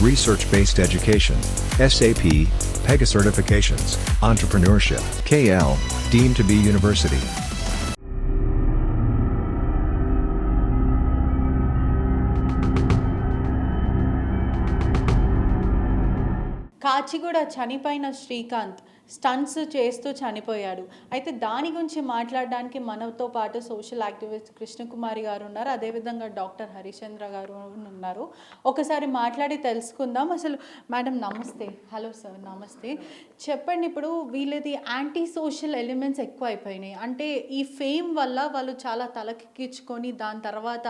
research-based education, SAP, PEGA certifications, entrepreneurship, KL, deemed to be university. Kachiguda చనిపోయిన Srikanth stunts చేస్తూ చనిపోయాడు. అయితే దాని గురించి మాట్లాడడానికి మనతో పాటు సోషల్ యాక్టివిస్ట్ కృష్ణకుమారి గారు ఉన్నారు. అదేవిధంగా డాక్టర్ హరిశ్చంద్ర గారు ఉన్నారు. ఒకసారి మాట్లాడి తెలుసుకుందాం. అసలు మేడం నమస్తే. హలో సార్ నమస్తే. చెప్పండి, ఇప్పుడు వీళ్ళది యాంటీ సోషల్ ఎలిమెంట్స్ ఎక్కువ అయిపోయినాయి. అంటే ఈ ఫేమ్ వల్ల వాళ్ళు చాలా తలకెక్కించుకొని దాని తర్వాత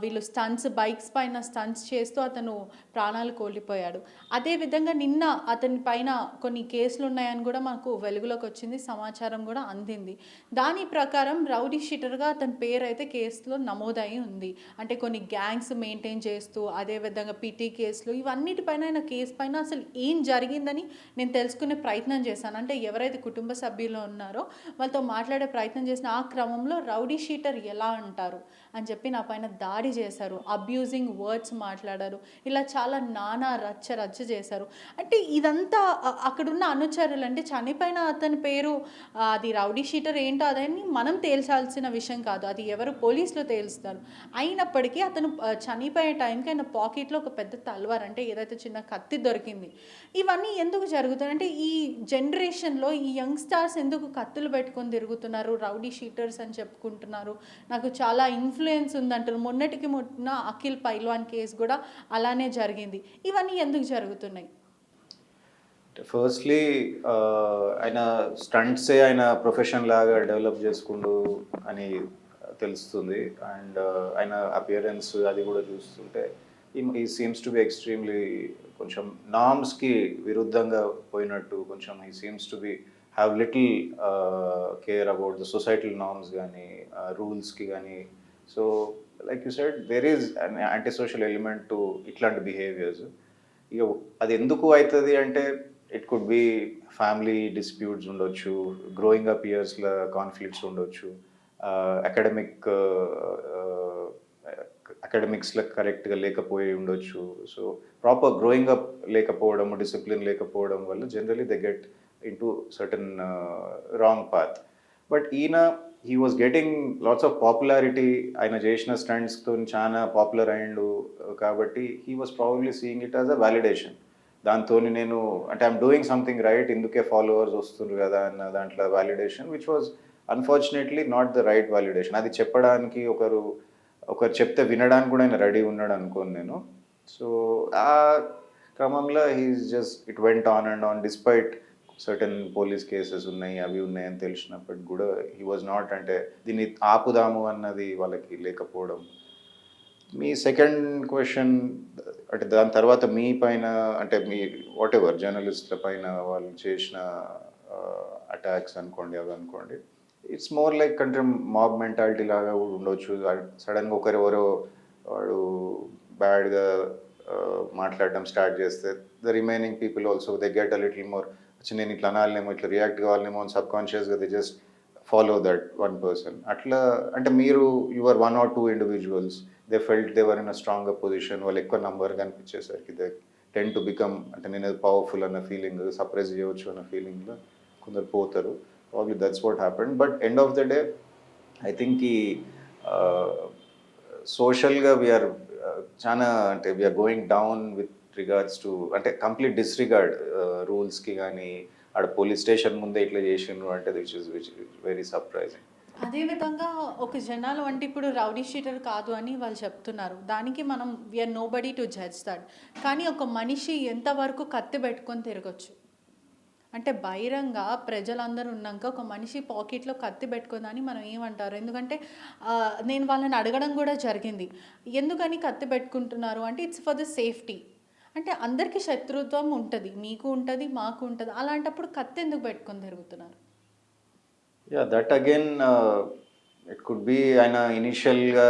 వీళ్ళు స్టంట్స్ బైక్స్ పైన స్టంట్స్ చేస్తూ అతను ప్రాణాలు కోల్పోయాడు. అదేవిధంగా నిన్న అతని పైన కొన్ని కేసులు ఉన్నాయని కూడా మాకు వెలుగులోకి వచ్చింది, సమాచారం కూడా అందింది. దాని ప్రకారం రౌడీ షీటర్గా అతని పేరు అయితే కేసులో నమోదై ఉంది. అంటే కొన్ని గ్యాంగ్స్ మెయింటైన్ చేస్తూ అదేవిధంగా పిటి కేసులు ఇవన్నిటిపైన ఆయన కేసు పైన అసలు ఏం జరిగిందని నేను తెలుసుకునే ప్రయత్నం చేశాను. అంటే ఎవరైతే కుటుంబ సభ్యులు ఉన్నారో వాళ్ళతో మాట్లాడే ప్రయత్నం చేసిన ఆ క్రమంలో రౌడీ షీటర్ ఎలా అంటారు అని చెప్పి నా పైన దాడి చేశారు, అబ్యూజింగ్ వర్డ్స్ మాట్లాడారు, ఇలా చాలా నానా రచ్చ చేశారు. అంటే ఇదంతా అక్కడున్న అనుచరులు, అంటే చనిపోయిన అతని పేరు అది రౌడీ షీటర్ ఏంటో అదని మనం తేల్చాల్సిన విషయం కాదు, అది ఎవరు పోలీసులు తేల్స్తారు. అయినప్పటికీ అతను చనిపోయే టైంకి ఆయన పాకెట్లో ఒక పెద్ద తల్వార్, అంటే ఏదైతే చిన్న కత్తి దొరికింది. ఇవన్నీ ఎందుకు జరుగుతాయి అంటే ఈ జనరేషన్లో ఈ యంగ్స్టార్స్ ఎందుకు కత్తులు పెట్టుకొని తిరుగుతున్నారు, రౌడీ షీటర్స్ అని చెప్పుకుంటున్నారు, నాకు చాలా ఇన్ఫ్లుయెన్స్ ఉందంటారు. మొన్నటికి మొన్న అఖిల్ పైల్వాన్ కేసు కూడా అలానే జరిగింది. ఇవన్నీ ఎందుకు జరుగుతున్నాయి? ఫస్ట్లీ ఆయన స్టంట్సే ఆయన ప్రొఫెషన్ లాగా డెవలప్ చేసుకుండు అని తెలుస్తుంది. అండ్ ఆయన అపియరెన్స్ అది కూడా చూస్తుంటే ఈ సీమ్స్ టు బి ఎక్స్ట్రీమ్లీ కొంచెం నార్మ్స్కి విరుద్ధంగా పోయినట్టు, కొంచెం ఈ seems to be have little care about the societal norms కానీ రూల్స్కి కానీ. So like you said there is an anti social element to ఇట్లాంటి బిహేవియర్స్. ఇక అది ఎందుకు అవుతుంది అంటే it could be family disputes ఉండొచ్చు, గ్రోయింగ్ అప్ ఇయర్స్లో కాన్ఫ్లిక్ట్స్ ఉండొచ్చు, అకాడమిక్స్లో కరెక్ట్గా లేకపోయి ఉండొచ్చు. సో ప్రాపర్ గ్రోయింగ్ అప్ లేకపోవడం, డిసిప్లిన్ లేకపోవడం వల్ల generally they get in to certain wrong path. But ఈయన he was getting lots of popularity, ఆయన చేసిన స్టంట్స్తో చాలా పాపులర్ అయ్యిండు కాబట్టి he was probably seeing it as a validation. దాంతో నేను అంటే ఐఎమ్ డూయింగ్ సంథింగ్ రైట్, ఇందుకే ఫాలోవర్స్ వస్తున్నారు కదా అన్న దాంట్లో validation, which was unfortunately not the right validation. అది చెప్పడానికి ఒకరు చెప్తే వినడానికి కూడా ఆయన రెడీ ఉన్నాడు అనుకోను నేను. సో ఆ క్రమంలో he's just it went on and on despite certain police cases ఉన్నాయి, అవి ఉన్నాయని తెలిసినప్పటికి కూడా హీ వాజ్ నాట్, అంటే దీన్ని ఆపుదాము అన్నది వాళ్ళకి లేకపోవడం. మీ సెకండ్ క్వశ్చన్ అంటే దాని తర్వాత మీ పైన అంటే మీ వాట్ ఎవర్ జర్నలిస్ట్ల పైన వాళ్ళు చేసిన అటాక్స్ అనుకోండి, అవి అనుకోండి, it's more like country mob mentality లాగా కూడా ఉండొచ్చు. సడన్గా ఒకరెవరో వాడు బ్యాడ్గా మాట్లాడడం స్టార్ట్ చేస్తే the remaining people also they get a little more, నేను ఇట్లా అనాలనేమో, ఇట్లా రియాక్ట్ కావాలనేమో అని సబ్ కాన్షియస్గా they just follow that one person. అట్లా అంటే మీరు your 1 or 2 individuals, they felt they were in a stronger position, వాళ్ళు ఎక్కువ నంబర్ కనిపించేసరికి దే టెన్ టు బికమ్, అంటే నేను పవర్ఫుల్ అన్న ఫీలింగ్, సప్రెస్ చేయవచ్చు అన్న ఫీలింగ్లో కొందరు పోతారు. Probably that's what happened. But end of the day I think ఈ సోషల్గా వీఆర్ చాలా అంటే we are going down with regards to, అంటే కంప్లీట్ డిస్రిగార్డ్ రూల్స్కి కానీ ఆడ పోలీస్ స్టేషన్ ముందే ఇట్లా చేసిండ్రు అంటే విచ్ ఇస్ వెరీ సర్ప్రైజింగ్. అదేవిధంగా ఒక జనాలు అంటే ఇప్పుడు రౌడీ షీటర్ కాదు అని వాళ్ళు చెప్తున్నారు, దానికి మనం we are nobody to judge that. కానీ ఒక మనిషి ఎంతవరకు కత్తి పెట్టుకొని తిరగచ్చు అంటే బహిరంగ ప్రజలందరూ ఉన్నాక ఒక మనిషి పాకెట్లో కత్తి పెట్టుకుందని మనం ఏమంటారు? ఎందుకంటే నేను వాళ్ళని అడగడం కూడా జరిగింది, ఎందుకని కత్తి పెట్టుకుంటున్నారు అంటే ఇట్స్ ఫర్ ద సేఫ్టీ. అంటే అందరికీ శత్రుత్వం ఉంటుంది, మీకు ఉంటుంది, మాకు ఉంటుంది, అలాంటప్పుడు కత్తి ఎందుకు పెట్టుకొని తిరుగుతున్నారు? Yeah that again it could be ఆయన ఇనిషియల్గా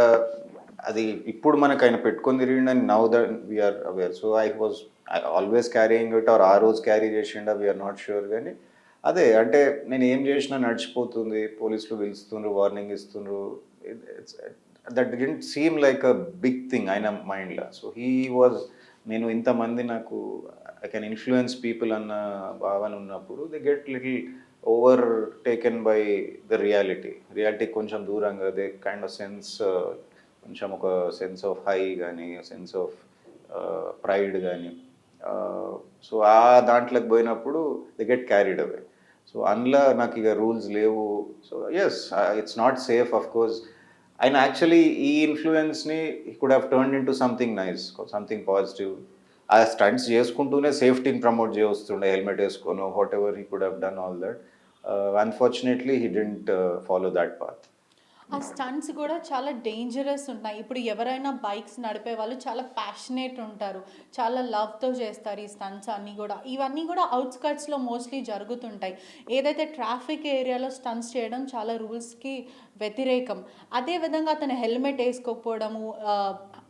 అది ఇప్పుడు మనకు ఆయన పెట్టుకొని తిరిగిండని now that we're aware. So I was always carrying it or uh రోజు క్యారీ చేసిండా వీఆర్ నాట్ ష్యూర్. కానీ అదే అంటే నేను ఏం చేసినా నడిచిపోతుంది, పోలీసులు పిలుస్తుండ్రు, వార్నింగ్ ఇస్తుండ్రు, that didn't seem like a big thing ఆయన మైండ్లో. సో హీ వాజ్ నేను ఇంతమంది నాకు ఐ కెన్ ఇన్ఫ్లుయెన్స్ పీపుల్ అన్న భావన ఉన్నప్పుడు they get little overtaken by the reality కొంచెం దూరంగా దే కైండ్ ఆఫ్ సెన్స్ కొంచెం ఒక సెన్స్ ఆఫ్ హై కానీ సెన్స్ ఆఫ్ ప్రైడ్ కానీ సో ఆ దాంట్లోకి పోయినప్పుడు they get carried away. So అందులో నాకు ఇక రూల్స్ లేవు. So yes, it's not safe of course. ఆయన యాక్చువల్లీ ఈ ఇన్ఫ్లుయెన్స్ని he could have turn in to something nice, something positive. ఆ స్టంట్స్ చేసుకుంటూనే సేఫ్టీని ప్రమోట్ చేస్తుండే, హెల్మెట్ వేసుకోను, whatever he could have done all that. Unfortunately he didn't follow that path. ఆ stunts కూడా చాలా డేంజరస్ ఉన్నాయి. ఇప్పుడు ఎవరైనా బైక్స్ నడిపే వాళ్ళు చాలా ప్యాషనేట్ ఉంటారు, చాలా లవ్తో చేస్తారు ఈ స్టంట్స్ అన్నీ కూడా. ఇవన్నీ కూడా అవుట్స్కట్స్లో మోస్ట్లీ జరుగుతుంటాయి. ఏదైతే ట్రాఫిక్ ఏరియాలో స్టంట్స్ చేయడం చాలా రూల్స్కి వ్యతిరేకం. అదేవిధంగా అతను హెల్మెట్ వేసుకోకపోవడము,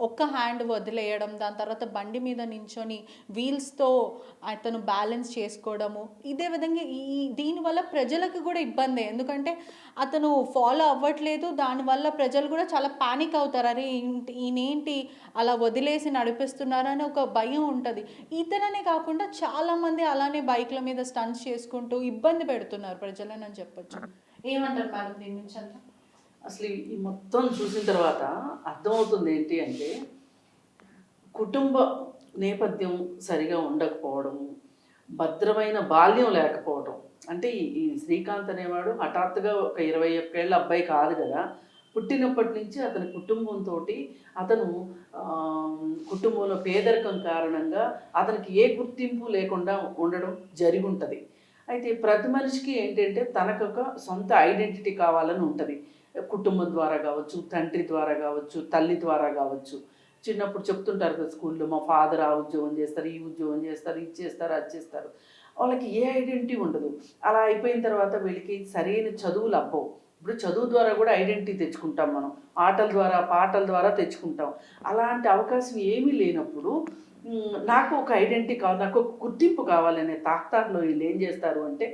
ఒక్క హ్యాండ్ వదిలేయడం, దాని తర్వాత బండి మీద నించొని వీల్స్తో అతను బ్యాలెన్స్ చేసుకోవడము, ఇదే విధంగా దీనివల్ల ప్రజలకు కూడా ఇబ్బందే. ఎందుకంటే అతను ఫాలో అవ్వట్లేదు, దానివల్ల ప్రజలు కూడా చాలా పానిక్ అవుతారు. అరే ఈయనేంటి అలా వదిలేసి నడిపిస్తున్నారని ఒక భయం ఉంటుంది. ఇతననే కాకుండా చాలామంది అలానే బైక్ల మీద స్టంట్స్ చేసుకుంటూ ఇబ్బంది పెడుతున్నారు ప్రజలని అని చెప్పొచ్చు. ఏమంటారు మేడం దీని నుంచి అంతా? అసలు ఈ మొత్తం చూసిన తర్వాత అర్థమవుతుంది ఏంటి అంటే, కుటుంబ నేపథ్యం సరిగా ఉండకపోవడము, భద్రమైన బాల్యం లేకపోవడం. అంటే ఈ శ్రీకాంత్ అనేవాడు హఠాత్తుగా ఒక 21 ఏళ్ళ అబ్బాయి కాదు కదా. పుట్టినప్పటి నుంచి అతని కుటుంబంతో అతను కుటుంబంలో పేదరికం కారణంగా అతనికి ఏ గుర్తింపు లేకుండా ఉండడం జరిగి ఉంటుంది. అయితే ప్రతి మనిషికి ఏంటంటే తనకొక సొంత ఐడెంటిటీ కావాలని ఉంటుంది. కుటుంబం ద్వారా కావచ్చు, తండ్రి ద్వారా కావచ్చు, తల్లి ద్వారా కావచ్చు. చిన్నప్పుడు చెప్తుంటారు కదా స్కూల్లో, మా ఫాదర్ ఆ ఉద్యోగం చేస్తారు, ఈ ఉద్యోగం చేస్తారు, ఇది చేస్తారు, అది చేస్తారు. వాళ్ళకి ఏ ఐడెంటిటీ ఉండదు. అలా అయిపోయిన తర్వాత వీళ్ళకి సరైన చదువులు అవ్వవు. ఇప్పుడు చదువు ద్వారా కూడా ఐడెంటిటీ తెచ్చుకుంటాం మనం, ఆటల ద్వారా, పాటల ద్వారా తెచ్చుకుంటాం. అలాంటి అవకాశం ఏమీ లేనప్పుడు నాకు ఒక ఐడెంటిటీ కావాలి, నాకు ఒక గుర్తింపు కావాలనే తాహతాలో వీళ్ళు ఏం చేస్తారు అంటే,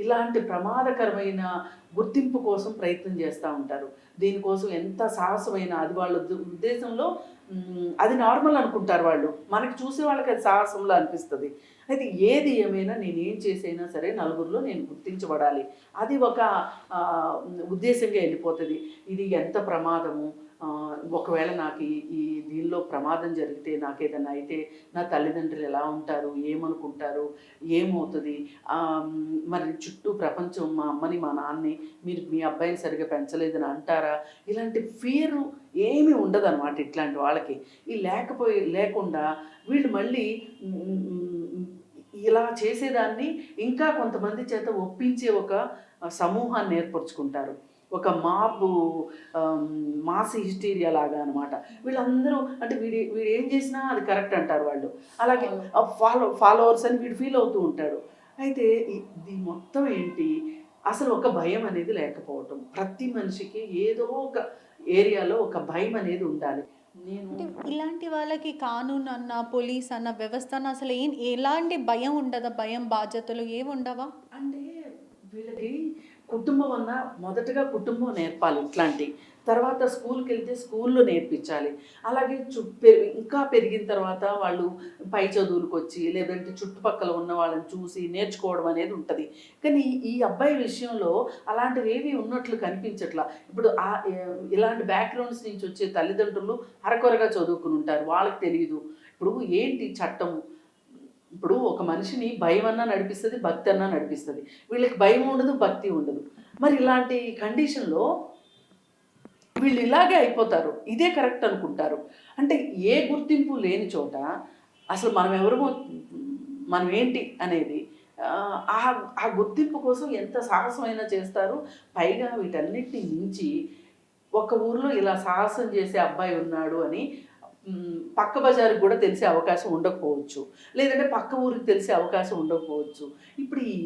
ఇలాంటి ప్రమాదకరమైన గుర్తింపు కోసం ప్రయత్నం చేస్తూ ఉంటారు. దీనికోసం ఎంత సాహసమైన, అది వాళ్ళ ఉద్దేశంలో అది నార్మల్ అనుకుంటారు వాళ్ళు. మనకి చూసే వాళ్ళకి అది సాహసంలో అనిపిస్తుంది. అయితే ఏది ఏమైనా నేను ఏం చేసైనా సరే నలుగురిలో నేను గుర్తించబడాలి, అది ఒక ఉద్దేశంగా వెళ్ళిపోతుంది. ఇది ఎంత ప్రమాదము, ఒకవేళ నాకు ఈ దీనిలో ప్రమాదం జరిగితే, నాకు ఏదైనా అయితే నా తల్లిదండ్రులు ఎలా ఉంటారు, ఏమనుకుంటారు, ఏమవుతుంది, మరి చుట్టూ ప్రపంచం మా అమ్మని మా నాన్నని మీరు మీ అబ్బాయిని సరిగ్గా పెంచలేదని అంటారా, ఇలాంటి ఫియర్ ఏమీ ఉండదు అనమాట ఇట్లాంటి వాళ్ళకి. ఈ లేకుండా వీళ్ళు మళ్ళీ ఇలా చేసేదాన్ని ఇంకా కొంతమంది చేత ఒప్పించే ఒక సమూహాన్ని ఏర్పరచుకుంటారు. ఒక మాస్ హిస్టీరియా లాగా అనమాట. వీళ్ళందరూ అంటే వీడు ఏం చేసినా అది కరెక్ట్ అంటారు వాళ్ళు. అలాగే ఫాలోవర్స్ అని వీడు ఫీల్ అవుతూ ఉంటాడు. అయితే ఇది మొత్తం ఏంటి, అసలు ఒక భయం అనేది లేకపోవటం. ప్రతి మనిషికి ఏదో ఒక ఏరియాలో ఒక భయం అనేది ఉండాలి. ఇలాంటి వాళ్ళకి కానూన్ అన్న, పోలీస్ అన్న, వ్యవస్థ అన్న అసలు ఎలాంటి భయం ఉండదా? భయం, బాధ్యతలు ఏమి ఉండవా? అంటే వీళ్ళకి కుటుంబం అన్న మొదటగా కుటుంబం నేర్పాలి ఇట్లాంటి. తర్వాత స్కూల్కి వెళ్తే స్కూల్లో నేర్పించాలి. అలాగే ఇంకా పెరిగిన తర్వాత వాళ్ళు పై చదువులకు వచ్చి లేదంటే చుట్టుపక్కల ఉన్న వాళ్ళని చూసి నేర్చుకోవడం అనేది ఉంటుంది. కానీ ఈ అబ్బాయి విషయంలో అలాంటివి ఏవి ఉన్నట్లు కనిపించట్లా. ఇప్పుడు ఇలాంటి బ్యాక్గ్రౌండ్స్ నుంచి వచ్చే తల్లిదండ్రులు అరకొరగా చదువుకుని ఉంటారు, వాళ్ళకి తెలియదు. ఇప్పుడు ఏంటి చట్టము, ఇప్పుడు ఒక మనిషిని భయం అన్నా నడిపిస్తుంది, భక్తి అన్నా నడిపిస్తుంది. వీళ్ళకి భయం ఉండదు, భక్తి ఉండదు. మరి ఇలాంటి కండిషన్లో వీళ్ళు ఇలాగే అయిపోతారు, ఇదే కరెక్ట్ అనుకుంటారు. అంటే ఏ గుర్తింపు లేని చోట అసలు మనం ఎవరమో, మనం ఏంటి అనేది ఆ గుర్తింపు కోసం ఎంత సాహసమైనా చేస్తారు. పైగా వీటన్నిటిని మించి ఒక ఊరిలో ఇలా సాహసం చేసే అబ్బాయి ఉన్నాడు అని పక్క బజారుకి కూడా తెలిసే అవకాశం ఉండకపోవచ్చు, లేదంటే పక్క ఊరికి తెలిసే అవకాశం ఉండకపోవచ్చు. ఇప్పుడు ఈ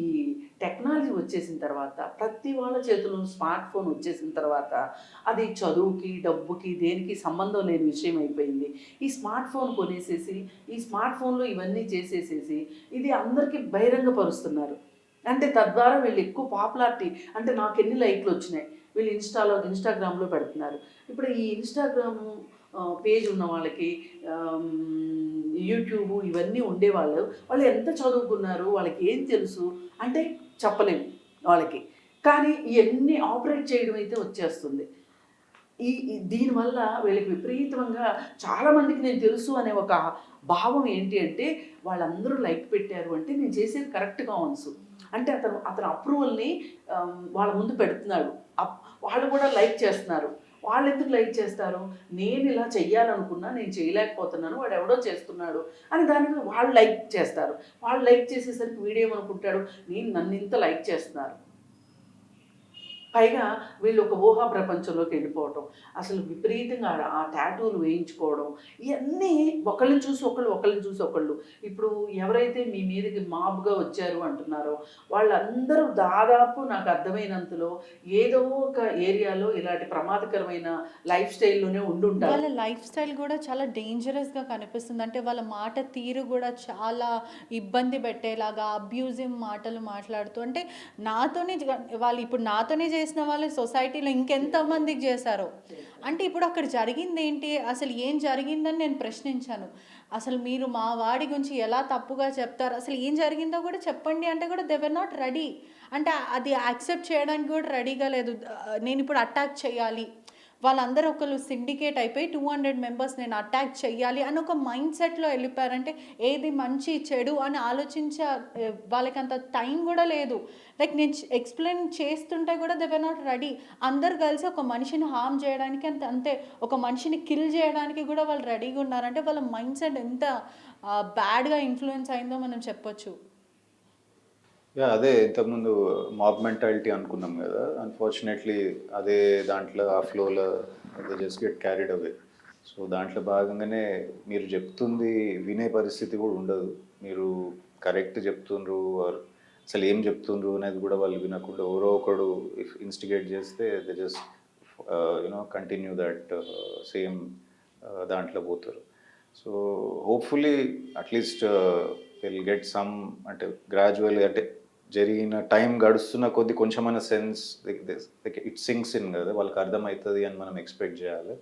టెక్నాలజీ వచ్చేసిన తర్వాత, ప్రతి వాళ్ళ చేతుల్లో స్మార్ట్ ఫోన్ వచ్చేసిన తర్వాత, అది చదువుకి, డబ్బుకి, దేనికి సంబంధం లేని విషయం అయిపోయింది. ఈ స్మార్ట్ ఫోన్ కొనేసేసి ఈ స్మార్ట్ ఫోన్లో ఇవన్నీ చేసేసేసి ఇది అందరికీ బహిరంగపరుస్తున్నారు. అంటే తద్వారా వీళ్ళు ఎక్కువ పాపులారిటీ, అంటే నాకు ఎన్ని లైక్లు వచ్చినాయి, వీళ్ళు ఇన్స్టాగ్రామ్లో పెడుతున్నారు. ఇప్పుడు ఈ ఇన్స్టాగ్రాము పేజ్ ఉన్న వాళ్ళకి యూట్యూబ్ ఇవన్నీ ఉండేవాళ్ళు, వాళ్ళు ఎంత చదువుకున్నారు, వాళ్ళకి ఏం తెలుసు అంటే చెప్పలేము వాళ్ళకి. కానీ ఇవన్నీ ఆపరేట్ చేయడం అయితే వచ్చేస్తుంది. దీనివల్ల వీళ్ళకి విపరీతంగా చాలామందికి నేను తెలుసు అనే ఒక భావం ఏంటి అంటే, వాళ్ళందరూ లైక్ పెట్టారు అంటే నేను చేసేది కరెక్ట్గా ఉంచు అంటే అతను అప్రూవల్ని వాళ్ళ ముందు పెడుతున్నాడు. వాళ్ళు కూడా లైక్ చేస్తున్నారు. వాళ్ళు ఎందుకు లైక్ చేస్తారు? నేను ఇలా చెయ్యాలనుకున్నా, నేను చేయలేకపోతున్నాను, వాడు ఎవడో చేస్తున్నాడు అని దాని మీద వాళ్ళు లైక్ చేస్తారు. వాళ్ళు లైక్ చేసేసరికి వీడేమనుకుంటాడు, నన్ను ఇంత లైక్ చేస్తున్నారు. పైగా వీళ్ళు ఒక ఊహా ప్రపంచంలోకి వెళ్ళిపోవటం, అసలు విపరీతంగా ఆ టాటూలు వేయించుకోవడం, ఇవన్నీ ఒకళ్ళని చూసి ఒకళ్ళు. ఇప్పుడు ఎవరైతే మీ మీదకి మాబ్గా వచ్చారు అంటున్నారో వాళ్ళందరూ దాదాపు నాకు అర్థమైనంతలో ఏదో ఒక ఏరియాలో ఇలాంటి ప్రమాదకరమైన లైఫ్ స్టైల్లోనే ఉండుంటారు. వాళ్ళ లైఫ్ స్టైల్ కూడా చాలా డేంజరస్గా కనిపిస్తుంది. అంటే వాళ్ళ మాట తీరు కూడా చాలా ఇబ్బంది పెట్టేలాగా అబ్యూజివ్ మాటలు మాట్లాడుతూ, అంటే వాళ్ళు ఇప్పుడు నాతోనే చేసిన వాళ్ళు సొసైటీలో ఇంకెంతమందికి చేశారో. అంటే ఇప్పుడు అక్కడ జరిగింది ఏంటి, అసలు ఏం జరిగిందని నేను ప్రశ్నించాను. అసలు మీరు మా వాడి గురించి ఎలా తప్పుగా చెప్తారు, అసలు ఏం జరిగిందో కూడా చెప్పండి అంటే కూడా దే వర్ నాట్ రెడీ. అంటే అది యాక్సెప్ట్ చేయడానికి కూడా రెడీగా లేదు. నేను ఇప్పుడు అటాక్ చేయాలి, వాళ్ళందరూ ఒకళ్ళు సిండికేట్ అయిపోయి 200 మెంబర్స్ నేను అటాక్ చెయ్యాలి అని ఒక మైండ్ సెట్లో వెళ్ళిపోయారంటే ఏది మంచి చెడు అని ఆలోచించే వాళ్ళకి అంత టైం కూడా లేదు. లైక్ నేను ఎక్స్ప్లెయిన్ చేస్తుంటే కూడా దే వర్ నాట్ రెడీ. అందరు కలిసి ఒక మనిషిని హార్మ్ చేయడానికి అంతే ఒక మనిషిని కిల్ చేయడానికి కూడా వాళ్ళు రెడీగా ఉన్నారంటే వాళ్ళ మైండ్ సెట్ ఎంత బ్యాడ్గా ఇన్ఫ్లుయెన్స్ అయిందో మనం చెప్పొచ్చు. అదే ఇంతకుముందు మాబ్ మెంటాలిటీ అనుకున్నాం కదా, అన్ఫార్చునేట్లీ అదే దాంట్లో ఆ ఫ్లోలో they just get carried away. So దాంట్లో భాగంగానే మీరు చెప్తుంది వినే పరిస్థితి కూడా ఉండదు. మీరు కరెక్ట్ చెప్తుండ్రు ఆర్ అసలు ఏం చెప్తుండ్రు అనేది కూడా వాళ్ళు వినకుండా ఎవరో ఒకడు ఇఫ్ ఇన్స్టిగేట్ చేస్తే they just continue that same దాంట్లో పోతారు. So hopefully at least will get some, అంటే గ్రాడ్యువల్లీ, అంటే జరిగిన టైం గడుస్తున్న కొద్ది కొంచెమైనా సెన్స్ ఇట్ సింక్స్ ఇన్ కదా, వాళ్ళకి అర్థమవుతుంది అని మనం ఎక్స్పెక్ట్ చేయాలి.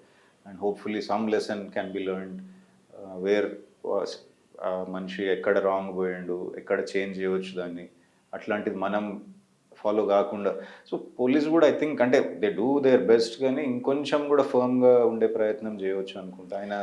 And hopefully some lesson can be learned where మనిషి ఎక్కడ రాంగ్ పోయిండు, ఎక్కడ చేంజ్ చేయవచ్చు దాన్ని, అట్లాంటిది మనం ఫాలో కాకుండా. సో పోలీస్ కూడా ఐ థింక్ అంటే దే డూ దేర్ బెస్ట్, కానీ ఇంకొంచెం కూడా ఫర్మ్గా ఉండే ప్రయత్నం చేయవచ్చు అనుకుంటా. ఆయన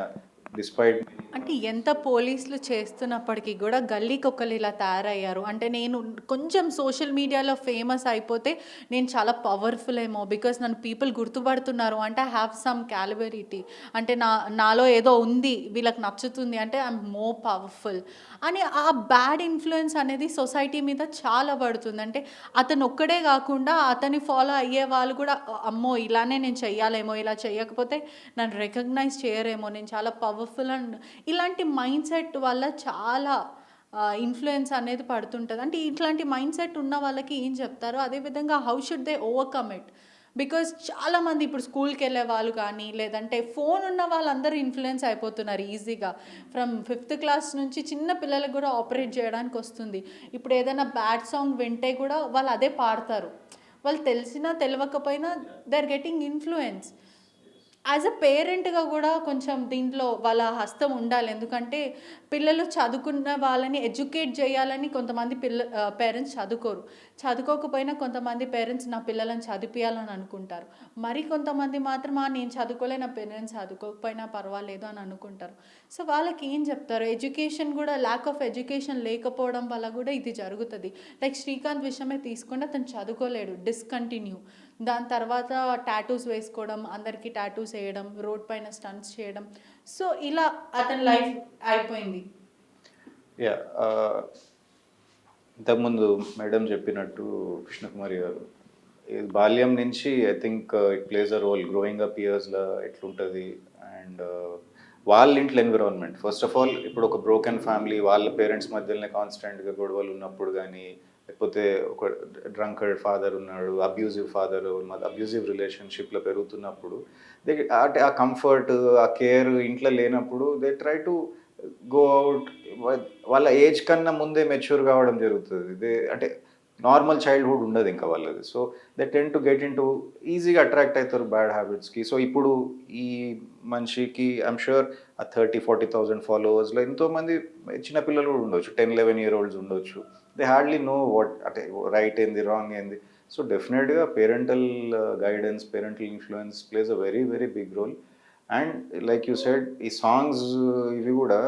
డిస్పైట్ అంటే ఎంత పోలీసులు చేస్తున్నప్పటికీ కూడా గల్లీకి ఒకళ్ళు ఇలా తయారయ్యారు అంటే నేను కొంచెం సోషల్ మీడియాలో ఫేమస్ అయిపోతే నేను చాలా పవర్ఫుల్ ఏమో, బికాస్ నన్ను పీపుల్ గుర్తుపడుతున్నారు అంటే ఐ హ్యావ్ సమ్ క్యాలిబరిటీ, అంటే నాలో ఏదో ఉంది వీళ్ళకి నచ్చుతుంది అంటే ఐఎమ్ మోర్ పవర్ఫుల్ అని ఆ బ్యాడ్ ఇన్ఫ్లుయెన్స్ అనేది సొసైటీ మీద చాలా పడుతుంది. అంటే అతను ఒక్కడే కాకుండా అతని ఫాలో అయ్యే వాళ్ళు కూడా అమ్మో ఇలానే నేను చెయ్యాలేమో, ఇలా చేయకపోతే నన్ను రికగ్నైజ్ చేయరేమో, నేను చాలా పవర్ఫుల్ అండ్ ఇలాంటి మైండ్ సెట్ వల్ల చాలా ఇన్ఫ్లుయెన్స్ అనేది పడుతుంటుంది. అంటే ఇట్లాంటి మైండ్ సెట్ ఉన్న వాళ్ళకి ఏం చెప్తారు, అదేవిధంగా how should they overcome it? Because చాలామంది ఇప్పుడు స్కూల్కి వెళ్ళే వాళ్ళు కానీ లేదంటే ఫోన్ ఉన్న వాళ్ళందరూ ఇన్ఫ్లుయెన్స్ అయిపోతున్నారు ఈజీగా. ఫ్రమ్ 5th క్లాస్ నుంచి చిన్న పిల్లలకు కూడా ఆపరేట్ చేయడానికి వస్తుంది. ఇప్పుడు ఏదైనా బ్యాడ్ సాంగ్ వింటే కూడా వాళ్ళు అదే పాడతారు. వాళ్ళు తెలిసినా తెలియకపోయినా they are getting influence. As a పేరెంట్గా కూడా కొంచెం దీంట్లో వాళ్ళ హస్తం ఉండాలి. ఎందుకంటే పిల్లలు చదువుకున్న వాళ్ళని ఎడ్యుకేట్ చేయాలని కొంతమంది పేరెంట్స్ చదువుకోకపోయినా కొంతమంది పేరెంట్స్ నా పిల్లలను చదివించాలని అనుకుంటారు. మరి కొంతమంది మాత్రం నేను చదువుకోలే, నా పేరెంట్స్ చదువుకోకపోయినా పర్వాలేదు అని అనుకుంటారు. సో వాళ్ళకి ఏం చెప్తారు? ఎడ్యుకేషన్ కూడా ల్యాక్ ఆఫ్ ఎడ్యుకేషన్ లేకపోవడం వల్ల కూడా ఇది జరుగుతుంది. లైక్ శ్రీకాంత్ విషయమే తీసుకుంటే అతను చదువుకోలేడు, డిస్కంటిన్యూ. దాని తర్వాత టాటూస్ వేసుకోవడం, అందరికీ టాటూస్ వేయడం, రోడ్ పైన స్టంట్స్ చేయడం, సో ఇలా అతని లైఫ్ అయిపోయింది. ఇంతకుముందు మేడం చెప్పినట్టు కృష్ణకుమారి గారు, బాల్యం నుంచి I think it plays a role growing up ఇయర్స్లో ఎట్లుంటుంది. అండ్ వాళ్ళ ఇంట్లో ఎన్విరాన్మెంట్ ఫస్ట్ ఆఫ్ ఆల్, ఇప్పుడు ఒక బ్రోకెన్ ఫ్యామిలీ వాళ్ళ పేరెంట్స్ మధ్యలోనే కాన్స్టెంట్గా గొడవలు ఉన్నప్పుడు కానీ, లేకపోతే ఒక డ్రంకర్డ్ ఫాదర్ ఉన్నాడు, అబ్యూజివ్ ఫాదర్, అబ్యూజివ్ రిలేషన్షిప్లో పెరుగుతున్నప్పుడు అంటే ఆ కంఫర్ట్, ఆ కేర్ ఇంట్లో లేనప్పుడు they try to go out. వాళ్ళ ఏజ్ కన్నా ముందే మెచ్యూర్ కావడం జరుగుతుంది. అంటే నార్మల్ చైల్డ్హుడ్ ఉండదు ఇంకా వాళ్ళది. So they tend to get in to ఈజీగా అట్రాక్ట్ అవుతారు బ్యాడ్ హ్యాబిట్స్కి. సో ఇప్పుడు ఈ మనిషికి ఐఎమ్ షూర్ ఆ 30,000-40,000 ఫాలోవర్స్లో ఎంతోమంది చిన్నపిల్లలు కూడా ఉండొచ్చు, 10-11 year olds ఉండొచ్చు. దే హార్డ్లీ నో వాట్ అంటే రైట్ ఏంది రాంగ్ ఏంది. సో డెఫినెట్గా parental guidance, parental influence plays a very very big role. And like you said ఈ సాంగ్స్ ఇవి కూడా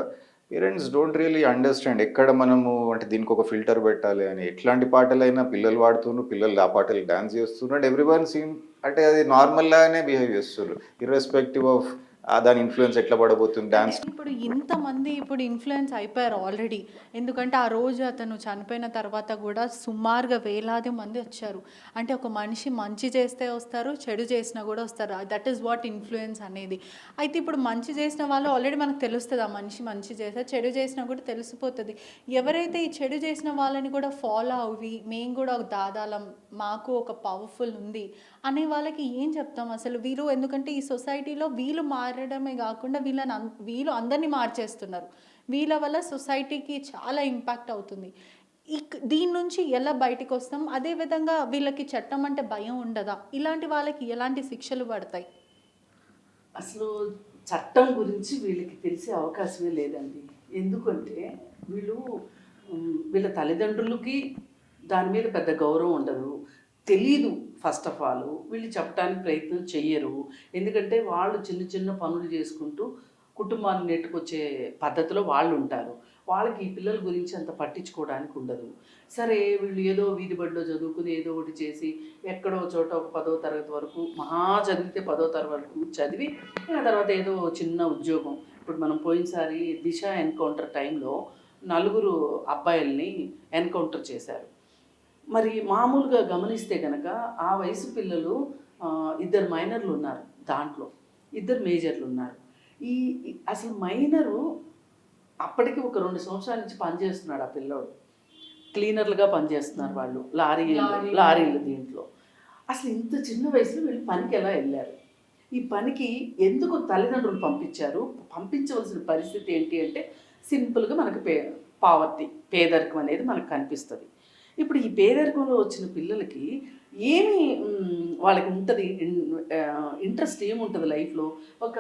పేరెంట్స్ డోంట్ రియలీ అండర్స్టాండ్ ఎక్కడ మనము అంటే దీనికి ఒక ఫిల్టర్ పెట్టాలి అని. ఎట్లాంటి పాటలైనా పిల్లలు పాడుతున్నారు, పిల్లలు ఆ పాటలు డాన్స్ చేస్తున్నారు అండ్ ఎవ్రీవన్ సీన్ అంటే అది నార్మల్ లాగానే బిహేవ్ చేస్తున్నారు ఇర్రెస్పెక్టివ్ ఆఫ్ దాని ఇన్ఫ్లుయెన్స్ ఎట్లా పడబోతుంది డాన్స్. ఇప్పుడు ఇంతమంది ఇప్పుడు ఇన్ఫ్లుయెన్స్ అయిపోయారు ఆల్రెడీ. ఎందుకంటే ఆ రోజు అతను చనిపోయిన తర్వాత కూడా సుమారుగా వేలాది మంది వచ్చారు. అంటే ఒక మనిషి మంచి చేస్తే వస్తారు, చెడు చేసినా కూడా వస్తారు. దట్ ఈస్ వాట్ ఇన్ఫ్లుయెన్స్ అనేది. అయితే ఇప్పుడు మంచి చేసిన వాళ్ళు ఆల్రెడీ మనకు తెలుస్తుంది, ఆ మనిషి మంచి చేస్తే, చెడు చేసినా కూడా తెలిసిపోతుంది. ఎవరైతే ఈ చెడు చేసిన వాళ్ళని కూడా ఫాలో అవి మేము కూడా ఒక దాదాలం, మాకు ఒక పవర్ఫుల్ ఉంది అనే వాళ్ళకి ఏం చెప్తాం అసలు? వీళ్ళు ఎందుకంటే ఈ సొసైటీలో వీళ్ళు మారడమే కాకుండా వీళ్ళు అందరినీ మార్చేస్తున్నారు. వీళ్ళ వల్ల సొసైటీకి చాలా ఇంపాక్ట్ అవుతుంది. దీని నుంచి ఎలా బయటకు వస్తాం? అదేవిధంగా వీళ్ళకి చట్టం అంటే భయం ఉండదా? ఇలాంటి వాళ్ళకి ఎలాంటి శిక్షలు పడతాయి? అసలు చట్టం గురించి వీళ్ళకి తెలిసే అవకాశమే లేదండి. ఎందుకంటే వీళ్ళ తల్లిదండ్రులకి దాని మీద పెద్ద గౌరవం ఉండదు, తెలీదు. ఫస్ట్ ఆఫ్ ఆల్ వీళ్ళు చెప్పడానికి ప్రయత్నం చెయ్యరు. ఎందుకంటే వాళ్ళు చిన్న చిన్న పనులు చేసుకుంటూ కుటుంబాన్ని నెట్టుకొచ్చే పద్ధతిలో వాళ్ళు ఉంటారు. వాళ్ళకి ఈ పిల్లల గురించి అంత పట్టించుకోవడానికి ఉండదు. సరే వీళ్ళు ఏదో వీధి బడిలో చదువుకుని ఏదో ఒకటి చేసి ఎక్కడో చోట ఒక 10వ తరగతి వరకు మహా చదివితే 10వ తరగతి వరకు చదివి ఆ తర్వాత ఏదో చిన్న ఉద్యోగం. ఇప్పుడు మనం పోయినసారి దిశ ఎన్కౌంటర్ టైంలో 4 అబ్బాయిల్ని ఎన్కౌంటర్ చేశారు. మరి మామూలుగా గమనిస్తే కనుక ఆ వయసు పిల్లలు 2 మైనర్లు ఉన్నారు, దాంట్లో 2 మేజర్లు ఉన్నారు. అసలు మైనరు అప్పటికి ఒక 2 సంవత్సరాల నుంచి పనిచేస్తున్నాడు ఆ పిల్లోడు. క్లీనర్లుగా పనిచేస్తున్నారు వాళ్ళు, లారీలు దీంట్లో. అసలు ఇంత చిన్న వయసులో వీళ్ళు పనికి ఎలా వెళ్ళారు? ఈ పనికి ఎందుకు తల్లిదండ్రులు పంపించారు? పంపించవలసిన పరిస్థితి ఏంటి అంటే సింపుల్గా మనకు పావర్టీ, పేదరికం అనేది మనకు కనిపిస్తుంది. ఇప్పుడు ఈ పేదరికంలో వచ్చిన పిల్లలకి ఏమి వాళ్ళకి ఉంటుంది, ఇంట్రెస్ట్ ఏముంటుంది లైఫ్లో? ఒక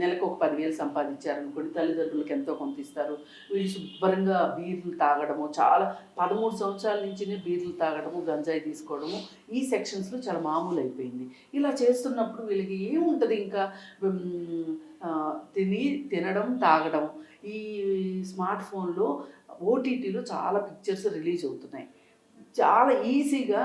నెలకు ఒక 10,000 సంపాదించారనుకోండి, తల్లిదండ్రులకు ఎంతో కొంత ఇస్తారు. వీళ్ళు శుభ్రంగా బీర్లు తాగడము, చాలా 13 సంవత్సరాల నుంచినే బీర్లు తాగడము, గంజాయి తీసుకోవడము ఈ సెక్షన్స్లో చాలా మామూలు అయిపోయింది. ఇలా చేస్తున్నప్పుడు వీళ్ళకి ఏముంటుంది ఇంకా? తినడం, తాగడం. ఈ స్మార్ట్ ఫోన్లో ఓటీటీలో చాలా పిక్చర్స్ రిలీజ్ అవుతున్నాయి. చాలా ఈజీగా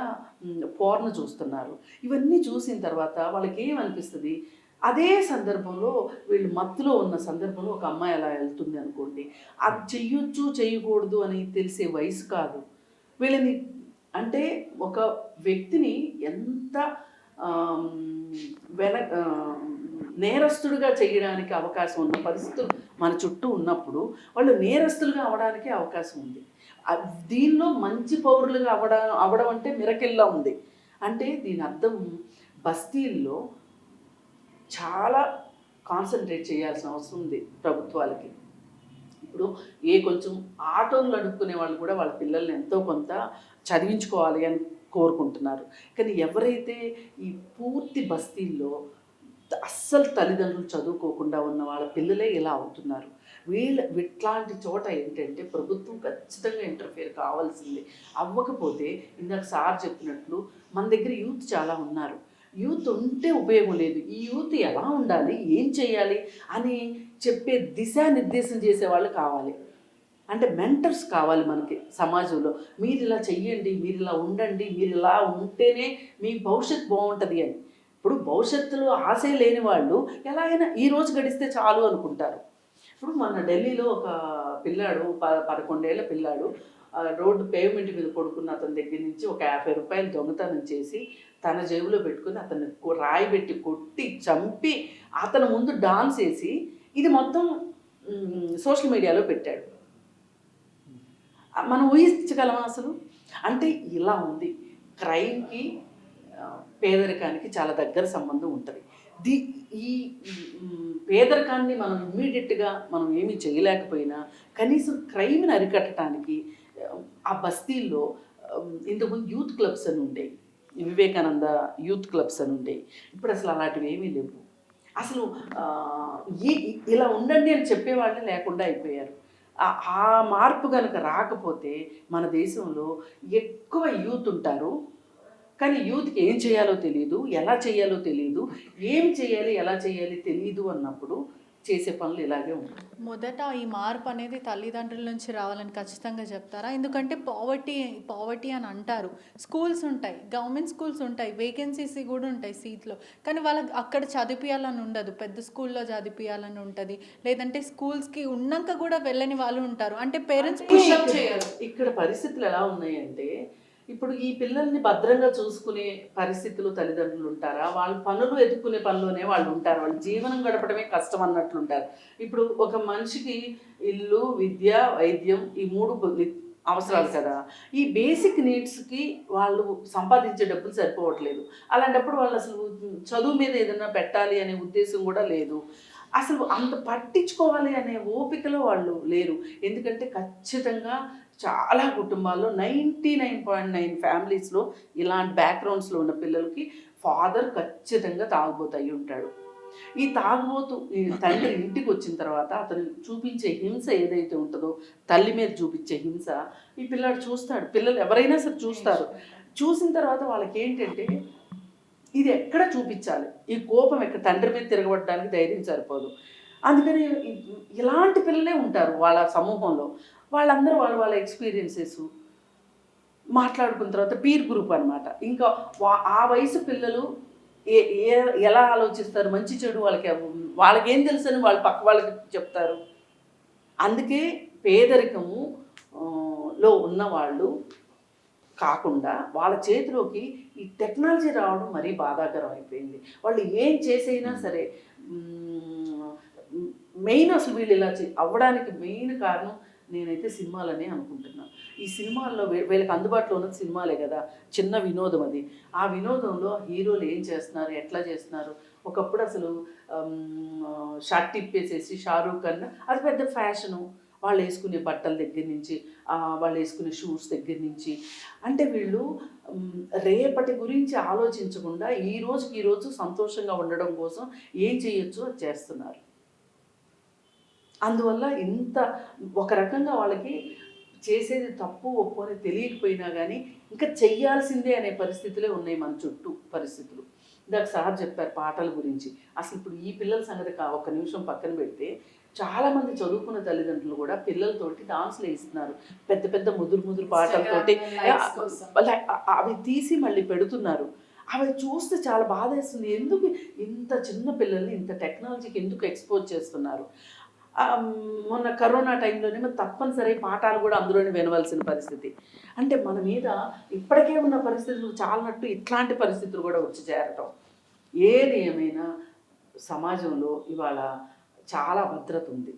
పోర్న్ చూస్తున్నారు. ఇవన్నీ చూసిన తర్వాత వాళ్ళకి ఏమనిపిస్తుంది? అదే సందర్భంలో వీళ్ళు మత్తులో ఉన్న సందర్భంలో ఒక అమ్మాయి అలా వెళ్తుంది అనుకోండి, అది చెయ్యొచ్చు చేయకూడదు అని తెలిసే వయసు కాదు వీళ్ళని. అంటే ఒక వ్యక్తిని ఎంత నేరస్తుడిగా చేయడానికి అవకాశం ఉన్న పరిస్థితులు మన చుట్టూ ఉన్నప్పుడు వాళ్ళు నేరస్తులుగా అవడానికి అవకాశం ఉంది. దీనిలో మంచి పౌరులుగా అవడం అంటే మిరకిల్లా ఉంది. అంటే దీని అర్థం బస్తీల్లో చాలా కాన్సన్ట్రేట్ చేయాల్సిన అవసరం ఉంది ప్రభుత్వాలకి. ఇప్పుడు కొంచెం ఆటోలు నడుపుకునే వాళ్ళు కూడా వాళ్ళ పిల్లల్ని ఎంతో కొంత చదివించుకోవాలి అని కోరుకుంటున్నారు. కానీ ఎవరైతే ఈ పూర్తి బస్తీల్లో అస్సలు తల్లిదండ్రులు చదువుకోకుండా ఉన్న వాళ్ళ పిల్లలే ఇలా అవుతున్నారు. ఇట్లాంటి చోట ఏంటంటే ప్రభుత్వం ఖచ్చితంగా ఇంటర్ఫియర్ కావాల్సిందే. అవ్వకపోతే ఇందాక సార్ చెప్పినట్లు మన దగ్గర యూత్ చాలా ఉన్నారు. యూత్ ఉంటే ఉపయోగం లేదు. ఈ యూత్ ఎలా ఉండాలి, ఏం చేయాలి అని చెప్పే దిశానిర్దేశం చేసేవాళ్ళు కావాలి. అంటే మెంటర్స్ కావాలి మనకి సమాజంలో. మీరు ఇలా చెయ్యండి, మీరు ఇలా ఉండండి, మీరు ఇలా ఉంటేనే మీ భవిష్యత్తు బాగుంటుంది అని. ఇప్పుడు భవిష్యత్తులో ఆశే లేని వాళ్ళు ఎలాగైనా ఈ రోజు గడిస్తే చాలు అనుకుంటారు. ఇప్పుడు మన ఢిల్లీలో ఒక పిల్లాడు 11 ఏళ్ల పిల్లాడు రోడ్డు పేవ్మెంట్ మీద పడుకున్న అతని దగ్గర నుంచి ఒక 50 రూపాయలు దొంగతనం చేసి తన జేబులో పెట్టుకుని అతన్ని రాయి పెట్టి కొట్టి చంపి అతని ముందు డాన్స్ వేసి ఇది మొత్తం సోషల్ మీడియాలో పెట్టాడు. మనం ఊహించగలమా అసలు? అంటే ఇలా ఉంది. క్రైమ్కి పేదరికానికి చాలా దగ్గర సంబంధం ఉంటుంది. ఈ పేదరికాన్ని మనం ఇమ్మీడియట్గా మనం ఏమీ చేయలేకపోయినా కనీసం క్రైమ్ని అరికట్టడానికి ఆ బస్తీల్లో ఇంతకుముందు యూత్ క్లబ్స్ అని ఉండేవి, వివేకానంద యూత్ క్లబ్స్ అని ఉండేవి. ఇప్పుడు అసలు అలాంటివి ఏమీ లేవు. అసలు ఇలా ఉండండి అని చెప్పేవాళ్ళే లేకుండా అయిపోయారు. ఆ మార్పు కనుక రాకపోతే మన దేశంలో ఎక్కువ యూత్ ఉంటారు, కానీ యూత్కి ఏం చేయాలో తెలియదు, ఎలా చేయాలో తెలియదు, ఏం చేయాలి ఎలా చేయాలి తెలియదు అన్నప్పుడు చేసే పనులు ఇలాగే ఉంటాయి. మొదట ఈ మార్పు అనేది తల్లిదండ్రుల నుంచి రావాలని ఖచ్చితంగా చెప్తారా? ఎందుకంటే పావర్టీ అని అంటారు. స్కూల్స్ ఉంటాయి, గవర్నమెంట్ స్కూల్స్ ఉంటాయి, వేకెన్సీస్ కూడా ఉంటాయి సీట్లో, కానీ వాళ్ళకి అక్కడ చదివించాలని ఉండదు. పెద్ద స్కూల్లో చదివించాలని ఉంటుంది, లేదంటే స్కూల్స్కి ఉన్నాక కూడా వెళ్ళని వాళ్ళు ఉంటారు. అంటే పేరెంట్స్ పుషప్ చేయాలి. ఇక్కడ పరిస్థితులు ఎలా ఉన్నాయంటే, ఇప్పుడు ఈ పిల్లల్ని భద్రంగా చూసుకునే పరిస్థితులు తల్లిదండ్రులు ఉంటారా? వాళ్ళు పనులు ఎదుర్కొనే పనిలోనే వాళ్ళు ఉంటారు, వాళ్ళు జీవనం గడపడమే కష్టం అన్నట్లుంటారు. ఇప్పుడు ఒక మనిషికి ఇల్లు, విద్య, వైద్యం ఈ 3 అవసరాలు కదా. ఈ బేసిక్ నీడ్స్కి వాళ్ళు సంపాదించే డబ్బులు సరిపోవట్లేదు. అలాంటప్పుడు వాళ్ళు అసలు చదువు మీద ఏదైనా పెట్టాలి అనే ఉద్దేశం కూడా లేదు. అసలు అంత పట్టించుకోవాలి అనే ఓపికలో వాళ్ళు లేరు. ఎందుకంటే ఖచ్చితంగా చాలా కుటుంబాల్లో 99.9 ఫ్యామిలీస్లో ఇలాంటి బ్యాక్గ్రౌండ్స్లో ఉన్న పిల్లలకి ఫాదర్ ఖచ్చితంగా తాగుబోతు అయి ఉంటాడు. ఈ తాగుబోతు ఈ తండ్రి ఇంటికి వచ్చిన తర్వాత అతను చూపించే హింస ఏదైతే ఉంటుందో, తల్లి మీద చూపించే హింస ఈ పిల్లాడు చూస్తాడు. పిల్లలు ఎవరైనా సరే చూస్తారు. చూసిన తర్వాత వాళ్ళకి ఏంటంటే ఇది ఎక్కడ చూపించాలి, ఈ కోపం ఎక్కడ, తండ్రి మీద తిరగబడడానికి ధైర్యం సరిపోదు. అందుకని ఇలాంటి పిల్లలే ఉంటారు వాళ్ళ సమూహంలో. వాళ్ళందరూ వాళ్ళ ఎక్స్పీరియన్సెస్ మాట్లాడుకున్న తర్వాత పీర్ గ్రూప్ అనమాట. ఇంకా ఆ వయసు పిల్లలు ఎలా ఆలోచిస్తారు, మంచి చెడు వాళ్ళకేం తెలుసు అని వాళ్ళు పక్క వాళ్ళకి చెప్తారు. అందుకే పేదరికము లో ఉన్నవాళ్ళు కాకుండా వాళ్ళ చేతిలోకి ఈ టెక్నాలజీ రావడం మరీ బాధాకరం అయిపోయింది. వాళ్ళు ఏం చేసైనా సరే మెయిన్ అసలు వీళ్ళు ఇలా అవ్వడానికి మెయిన్ కారణం నేనైతే సినిమాలనే అనుకుంటున్నాను. ఈ సినిమాల్లో వీళ్ళకి అందుబాటులో ఉన్న సినిమాలే కదా, చిన్న వినోదం అది. ఆ వినోదంలో హీరోలు ఏం చేస్తున్నారు, ఎట్లా చేస్తున్నారు. ఒకప్పుడు అసలు షర్ట్ తిప్పేసేసి షారూఖ్ ఖాన్ అది పెద్ద ఫ్యాషను. వాళ్ళు వేసుకునే బట్టల దగ్గర నుంచి, వాళ్ళు వేసుకునే షూస్ దగ్గర నుంచి, అంటే వీళ్ళు రేపటి గురించి ఆలోచించకుండా ఈరోజు సంతోషంగా ఉండడం కోసం ఏం చేయొచ్చు అది చేస్తున్నారు. అందువల్ల ఇంత ఒక రకంగా వాళ్ళకి చేసేది తప్పు ఒప్పు అని తెలియకపోయినా కానీ ఇంకా చెయ్యాల్సిందే అనే పరిస్థితులే ఉన్నాయి మన చుట్టూ పరిస్థితులు. ఇందాక సార్ చెప్పారు పాటల గురించి. అసలు ఇప్పుడు ఈ పిల్లల సంగతి ఒక నిమిషం పక్కన పెడితే చాలామంది చదువుకున్న తల్లిదండ్రులు కూడా పిల్లలతోటి డాన్స్లు వేస్తున్నారు, పెద్ద పెద్ద ముదురు పాటలతోటి అవి తీసి మళ్ళీ పెడుతున్నారు. అవి చూస్తే చాలా బాధ వేస్తుంది. ఎందుకు ఇంత చిన్న పిల్లల్ని ఇంత టెక్నాలజీకి ఎందుకు ఎక్స్పోజ్ చేస్తున్నారు? మొన్న కరోనా టైంలోనేమో తప్పనిసరి పాఠాలు కూడా అందులోనే వినవలసిన పరిస్థితి. అంటే మన మీద ఇప్పటికే ఉన్న పరిస్థితులు చాలనట్టు ఇట్లాంటి పరిస్థితులు కూడా వచ్చి చేరటం. ఏది ఏమైనా సమాజంలో ఇవాళ చాలా భద్రత ఉంది,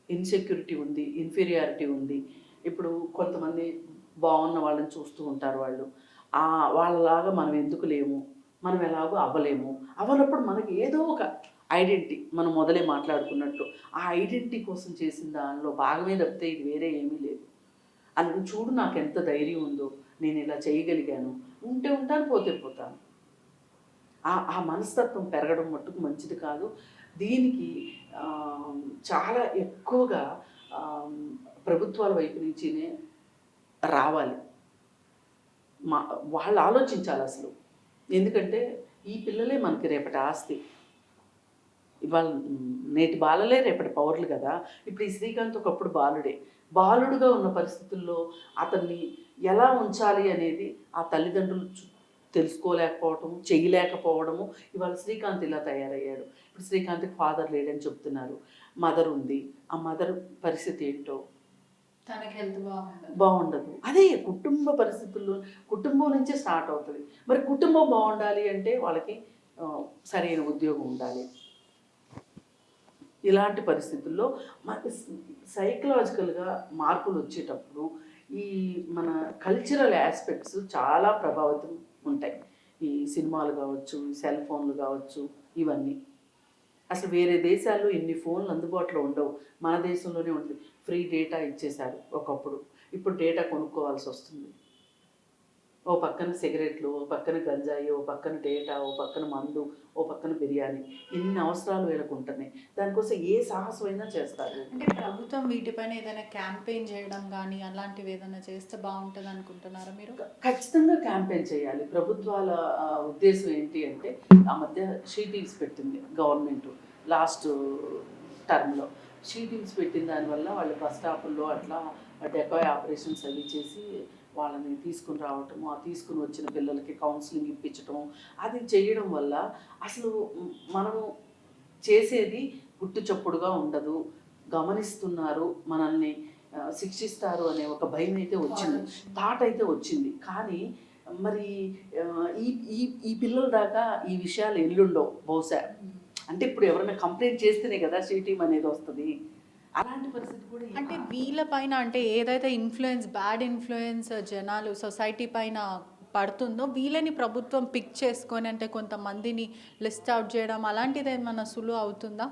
ఇన్సెక్యూరిటీ ఉంది, ఇన్ఫీరియారిటీ ఉంది. ఇప్పుడు కొంతమంది బాగున్న వాళ్ళని చూస్తూ ఉంటారు. వాళ్ళలాగా మనం ఎందుకు లేము, మనం ఎలాగో అవ్వలేము. అవ్వనప్పుడు మనకి ఏదో ఒక ఐడెంటిటీ, మనం మొదలే మాట్లాడుకున్నట్టు ఆ ఐడెంటిటీ కోసం చేసిన దానిలో భాగమే తప్పితే ఇది వేరే ఏమీ లేదు. అని చూడు నాకు ఎంత ధైర్యం ఉందో, నేను ఇలా చేయగలిగాను, ఉంటే ఉంటాను, పోతే పోతాను. ఆ మనస్తత్వం పెరగడం మట్టుకు మంచిది కాదు. దీనికి చాలా ఎక్కువగా ప్రభుత్వాల వైపు నుంచినే రావాలి. వాళ్ళు ఆలోచించాలి అసలు. ఎందుకంటే ఈ పిల్లలే మనకి రేపటి ఆస్తి. ఇవాళ నేటి బాలలే రేపటి పౌరులు కదా. ఇప్పుడు ఈ శ్రీకాంత్ ఒకప్పుడు బాలుడుగా ఉన్న పరిస్థితుల్లో అతన్ని ఎలా ఉంచాలి అనేది ఆ తల్లిదండ్రులు తెలుసుకోలేకపోవటము, చేయలేకపోవడము. ఇవాళ శ్రీకాంత్ ఇలా తయారయ్యాడు. ఇప్పుడు శ్రీకాంత్కి ఫాదర్ లేడని చెప్తున్నారు, మదర్ ఉంది. ఆ మదర్ పరిస్థితి ఏంటో, తనకి హెల్త్ బాగుండదు. అదే కుటుంబ పరిస్థితుల్లో, కుటుంబం నుంచే స్టార్ట్ అవుతుంది. మరి కుటుంబం బాగుండాలి అంటే వాళ్ళకి సరైన ఉద్యోగం ఉండాలి. ఇలాంటి పరిస్థితుల్లో సైకలాజికల్గా మార్పులు వచ్చేటప్పుడు ఈ మన కల్చరల్ ఆస్పెక్ట్స్ చాలా ప్రభావితం ఉంటాయి. ఈ సినిమాలు కావచ్చు, సెల్ ఫోన్లు కావచ్చు, ఇవన్నీ. అసలు వేరే దేశాల్లో ఇన్ని ఫోన్లు అందుబాటులో ఉండవు, మన దేశంలోనే ఉంటుంది. ఫ్రీ డేటా ఇచ్చేశారు ఒకప్పుడు, ఇప్పుడు డేటా కొనుక్కోవాల్సి వస్తుంది. ఓ పక్కన సిగరెట్లు, ఓ పక్కన గంజాయి, ఓ పక్కన డేటా, ఓ పక్కన మందు, ఓ పక్కన బిర్యానీ. ఇన్ని అవసరాలు వీళ్ళకు ఉంటున్నాయి. దానికోసం ఏ సాహసమైనా చేస్తారు. అంటే ప్రభుత్వం వీటిపైన ఏదైనా క్యాంపెయిన్ చేయడం కానీ అలాంటివి ఏదైనా చేస్తే బాగుంటుంది అనుకుంటున్నారా మీరు? ఖచ్చితంగా క్యాంపెయిన్ చేయాలి. ప్రభుత్వాల ఉద్దేశం ఏంటి అంటే, ఆ మధ్య షీటీవ్స్ పెట్టింది గవర్నమెంట్ లాస్ట్ టర్మ్‌లో. షీటీవ్స్ పెట్టిన దానివల్ల వాళ్ళు బస్ స్టాపుల్లో అట్లా డెకాయ్ ఆపరేషన్స్ అవి చేసి వాళ్ళని తీసుకుని రావటము, ఆ తీసుకుని వచ్చిన పిల్లలకి కౌన్సిలింగ్ ఇప్పించటము, అది చేయడం వల్ల అసలు మనము చేసేది గుట్టు చప్పుడుగా ఉండదు. గమనిస్తున్నారు, మనల్ని శిక్షిస్తారు అనే ఒక భయం అయితే వచ్చింది, థాట్ అయితే వచ్చింది. కానీ మరి ఈ ఈ ఈ పిల్లల దాకా ఈ విషయాలు ఎల్లుండవు బహుశా. అంటే ఇప్పుడు ఎవరైనా కంప్లైంట్ చేస్తేనే కదా షీటీమ్ అనేది వస్తుంది. అలాంటి పరిస్థితి కూడా అంటే వీళ్ళ పైన అంటే ఏదైతే బ్యాడ్ ఇన్ఫ్లుయెన్స్ జనాలు సొసైటీ పైన పడుతుందో వీళ్ళని ప్రభుత్వం పిక్ చేసుకొని అంటే కొంతమందిని లిస్ట్ అవుట్ చేయడం అలాంటిది ఏమన్నా సులువు అవుతుందా?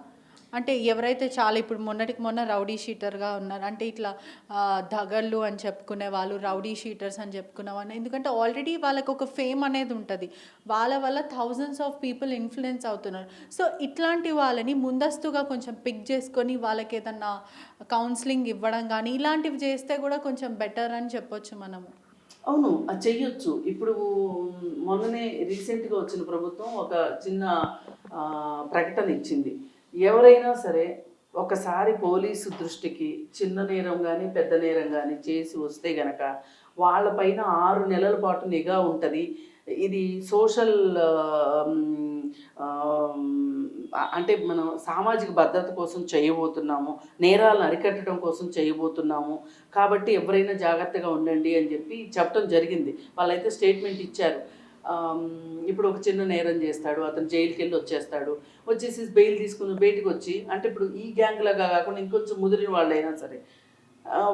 అంటే ఎవరైతే చాలా ఇప్పుడు మొన్నటికి మొన్న రౌడీ షీటర్గా ఉన్నారు, అంటే ఇట్లా దగళ్ళు అని చెప్పుకునే వాళ్ళు రౌడీ షీటర్స్ అని చెప్పుకునే వాళ్ళు, ఎందుకంటే ఆల్రెడీ వాళ్ళకు ఒక ఫేమ్ అనేది ఉంటుంది, వాళ్ళ వల్ల థౌజండ్స్ ఆఫ్ పీపుల్ ఇన్ఫ్లుయెన్స్ అవుతున్నారు. సో ఇట్లాంటి వాళ్ళని ముందస్తుగా కొంచెం పిక్ చేసుకొని వాళ్ళకి ఏదన్నా కౌన్సిలింగ్ ఇవ్వడం కానీ ఇలాంటివి చేస్తే కూడా కొంచెం బెటర్ అని చెప్పొచ్చు మనము. అవును, అది చెయ్యొచ్చు. ఇప్పుడు మొన్ననే రీసెంట్గా వచ్చిన ప్రభుత్వం ఒక చిన్న ప్రకటన ఇచ్చింది. ఎవరైనా సరే ఒకసారి పోలీసు దృష్టికి చిన్న నేరం కానీ పెద్ద నేరం కానీ చేసి వస్తే గనక వాళ్ళపైన 6 నెలల పాటు నిఘా ఉంటుంది. ఇది సోషల్ అంటే మనం సామాజిక భద్రత కోసం చేయబోతున్నాము, నేరాలను అరికట్టడం కోసం చేయబోతున్నాము, కాబట్టి ఎవరైనా జాగ్రత్తగా ఉండండి అని చెప్పి చెప్పడం జరిగింది. వాళ్ళైతే స్టేట్మెంట్ ఇచ్చారు. ఇప్పుడు ఒక చిన్న నేరం చేస్తాడు, అతను జైలుకి వెళ్ళి వచ్చేసి బెయిల్ తీసుకుని బయటకు వచ్చి, అంటే ఇప్పుడు ఈ గ్యాంగ్ లాగా కాకుండా ఇంకొంచెం ముదిరిన వాళ్ళైనా సరే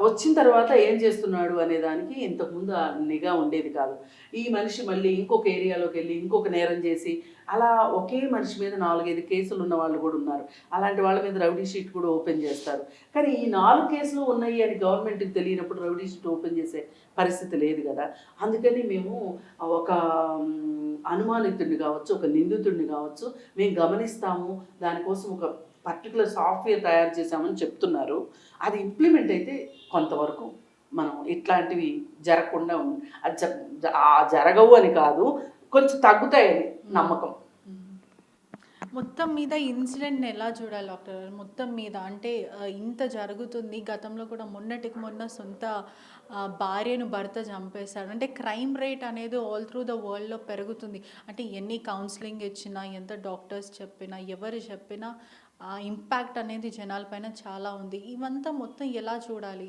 వచ్చిన తర్వాత ఏం చేస్తున్నాడు అనే దానికి ఇంతకుముందు ఆ నిఘా ఉండేది కాదు. ఈ మనిషి మళ్ళీ ఇంకొక ఏరియాలోకి వెళ్ళి ఇంకొక నేరం చేసి అలా ఒకే మనిషి మీద 4-5 కేసులు ఉన్న వాళ్ళు కూడా ఉన్నారు. అలాంటి వాళ్ళ మీద రౌడీ షీట్ కూడా ఓపెన్ చేస్తారు. కానీ ఈ 4 కేసులు ఉన్నాయి అని గవర్నమెంట్కి తెలియనప్పుడు రౌడీ షీట్ ఓపెన్ చేసే పరిస్థితి లేదు కదా. అందుకని మేము ఒక అనుమానితుడిని కావచ్చు, ఒక నిందితుడిని కావచ్చు మేము గమనిస్తాము, దానికోసం ఒక పర్టికులర్ సాఫ్ట్వేర్ తయారు చేశామని చెప్తున్నారు. అది ఇంప్లిమెంట్ అయితే కొంతవరకు మనం ఇట్లాంటివి జరగకుండా జరగవు అని కాదు, కొంచెం తగ్గుతాయని నమ్మకం. మొత్తం మీద ఇన్సిడెంట్ని ఎలా చూడాలి డాక్టర్ గారు? మొత్తం మీద అంటే ఇంత జరుగుతుంది, గతంలో కూడా మొన్నటికి మొన్న సొంత భార్యను భర్త చంపేశాడు, అంటే క్రైమ్ రేట్ అనేది ఆల్ త్రూ ద వరల్డ్లో పెరుగుతుంది. అంటే ఎన్ని కౌన్సిలింగ్ ఇచ్చినా, ఎంత డాక్టర్స్ చెప్పినా, ఎవరు చెప్పినా ఇంపాక్ట్ అనేది జనాలపైన చాలా ఉంది. ఇవంతా మొత్తం ఎలా చూడాలి?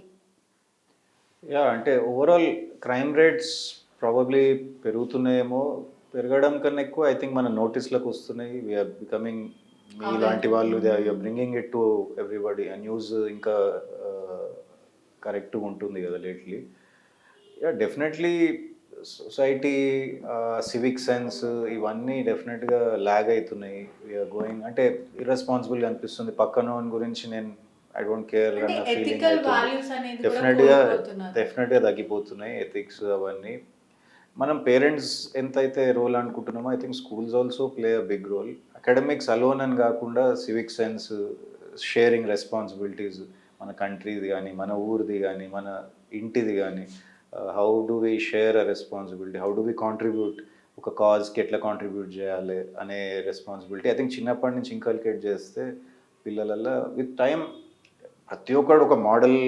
అంటే ఓవరాల్ క్రైమ్ రేట్స్ ప్రాబబ్లీ పెరుగుతున్నాయేమో, పెరగడం కన్నా ఎక్కువ ఐ థింక్ మన నోటీస్లకు వస్తున్నాయి. వీఆర్ బికమింగ్ మీ లాంటి వాళ్ళు you are bringing it to everybody. ఆ న్యూస్ ఇంకా కరెక్ట్గా ఉంటుంది కదా lately. Definitely society civic sense ఇవన్నీ డెఫినెట్గా ల్యాగ్ అవుతున్నాయి. వీఆర్ గోయింగ్ అంటే ఇర్రెస్పాన్సిబుల్గా అనిపిస్తుంది. పక్కన గురించి నేను ఐ డోంట్ కేర్ అన్న ఫీలింగ్ అవుతుంది. డెఫినెట్గా తగ్గిపోతున్నాయి ఎథిక్స్ అవన్నీ. మనం పేరెంట్స్ ఎంతైతే రోల్ అనుకుంటున్నామో I think schools also play a big role. Academics alone అని కాకుండా సివిక్ సెన్స్, షేరింగ్ రెస్పాన్సిబిలిటీస్, మన కంట్రీది కానీ మన ఊరిది కానీ మన ఇంటిది కానీ, how do we share a responsibility, how do we contribute, ఒక కాజ్కి ఎట్లా కాంట్రిబ్యూట్ చేయాలి అనే రెస్పాన్సిబిలిటీ ఐ థింక్ చిన్నప్పటి నుంచి ఇంకల్కేట్ చేస్తే పిల్లలల్లో విత్ టైం ప్రతి ఒక్కడు ఒక మోడల్